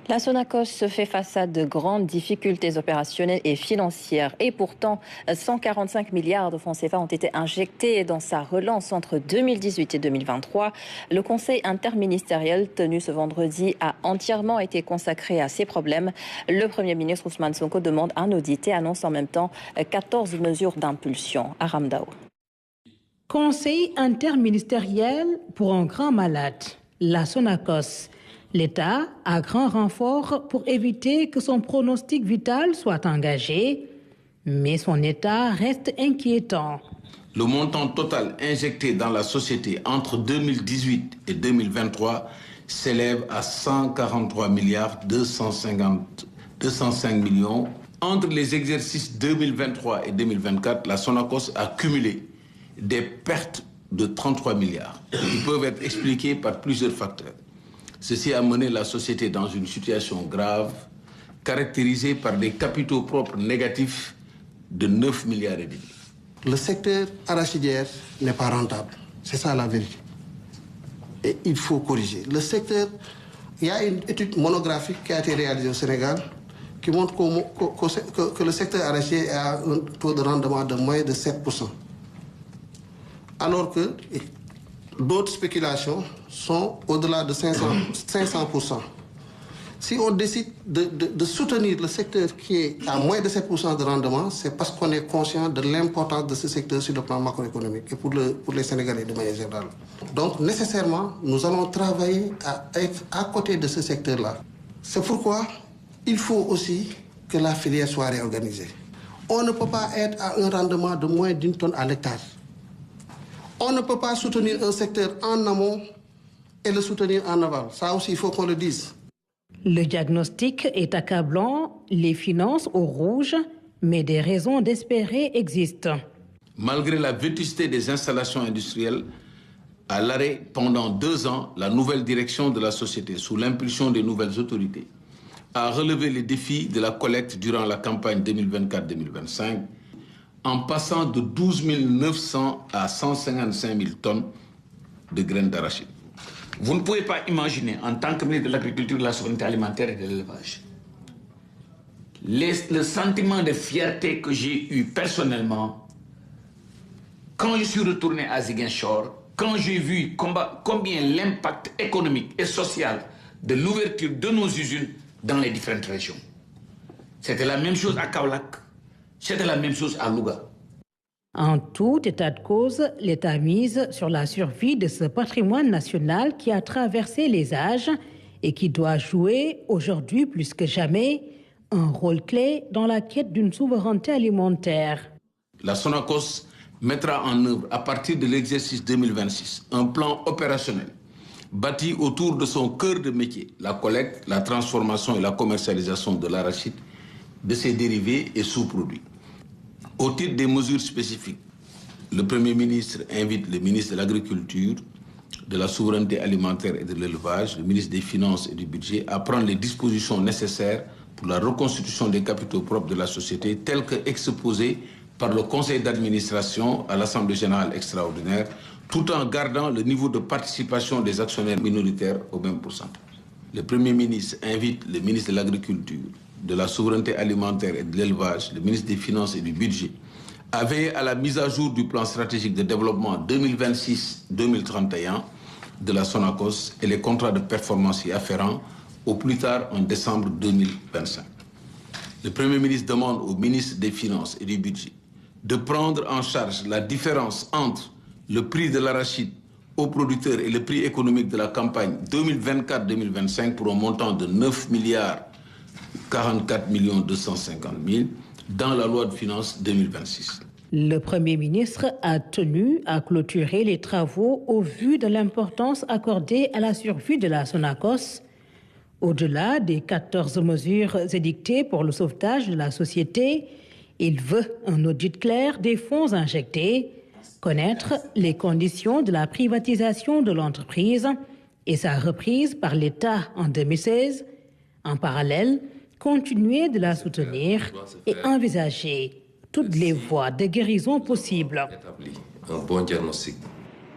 La Sonacos fait face à de grandes difficultés opérationnelles et financières. Et pourtant, 145 milliards de francs CFA ont été injectés dans sa relance entre 2018 et 2023. Le conseil interministériel tenu ce vendredi a entièrement été consacré à ces problèmes. Le Premier ministre Ousmane Sonko demande un audit et annonce en même temps 14 mesures d'impulsion. Aram Dao. Conseil interministériel pour un grand malade, la Sonacos. L'État a grand renfort pour éviter que son pronostic vital soit engagé, mais son état reste inquiétant. Le montant total injecté dans la société entre 2018 et 2023 s'élève à 143 milliards 205 millions. Entre les exercices 2023 et 2024, la Sonacos a cumulé des pertes de 33 milliards qui peuvent être expliquées par plusieurs facteurs. Ceci a mené la société dans une situation grave, caractérisée par des capitaux propres négatifs de 9 milliards et demi. Le secteur arachidière n'est pas rentable. C'est ça la vérité. Et il faut corriger. Le secteur, il y a une étude monographique qui a été réalisée au Sénégal qui montre que le secteur arachidier a un taux de rendement de moins de 7%. Alors que d'autres spéculations sont au-delà de 500%. Si on décide de soutenir le secteur qui est à moins de 7% de rendement, c'est parce qu'on est conscient de l'importance de ce secteur sur le plan macroéconomique et pour les Sénégalais de manière générale. Donc, nécessairement, nous allons travailler à être à côté de ce secteur-là. C'est pourquoi il faut aussi que la filière soit réorganisée. On ne peut pas être à un rendement de moins d'1 tonne à l'hectare. On ne peut pas soutenir un secteur en amont et le soutenir en aval. Ça aussi, il faut qu'on le dise. Le diagnostic est accablant, les finances au rouge, mais des raisons d'espérer existent. Malgré la vétusté des installations industrielles, à l'arrêt pendant 2 ans, la nouvelle direction de la société, sous l'impulsion des nouvelles autorités, a relevé les défis de la collecte durant la campagne 2024-2025, en passant de 12 900 à 155 000 tonnes de graines d'arachide. Vous ne pouvez pas imaginer, en tant que ministre de l'Agriculture, de la souveraineté alimentaire et de l'élevage, le sentiment de fierté que j'ai eu personnellement quand je suis retourné à Ziguinchor, quand j'ai vu combien l'impact économique et social de l'ouverture de nos usines dans les différentes régions. C'était la même chose à Kaolack. C'était la même chose à Louga. En tout état de cause, l'État mise sur la survie de ce patrimoine national qui a traversé les âges et qui doit jouer, aujourd'hui plus que jamais, un rôle clé dans la quête d'une souveraineté alimentaire. La Sonacos mettra en œuvre, à partir de l'exercice 2026, un plan opérationnel bâti autour de son cœur de métier, la collecte, la transformation et la commercialisation de l'arachide, de ses dérivés et sous-produits. Au titre des mesures spécifiques, le Premier ministre invite le ministre de l'Agriculture, de la Souveraineté alimentaire et de l'Élevage, le ministre des Finances et du Budget à prendre les dispositions nécessaires pour la reconstitution des capitaux propres de la société tels que exposés par le Conseil d'administration à l'Assemblée générale extraordinaire, tout en gardant le niveau de participation des actionnaires minoritaires au même pourcentage. Le Premier ministre invite le ministre de l'Agriculture, de la Souveraineté alimentaire et de l'Élevage, le ministre des Finances et du Budget, à veiller à la mise à jour du plan stratégique de développement 2026-2031 de la Sonacos et les contrats de performance y afférents au plus tard en décembre 2025. Le Premier ministre demande au ministre des Finances et du Budget de prendre en charge la différence entre le prix de l'arachide aux producteurs et le prix économique de la campagne 2024-2025 pour un montant de 9 milliards 44 250 000 dans la loi de finances 2026. Le Premier ministre a tenu à clôturer les travaux au vu de l'importance accordée à la survie de la Sonacos. Au-delà des 14 mesures édictées pour le sauvetage de la société, il veut un audit clair des fonds injectés, connaître les conditions de la privatisation de l'entreprise et sa reprise par l'État en 2016. En parallèle, continuer de la soutenir et envisager toutes les voies de guérison possibles. Un bon diagnostic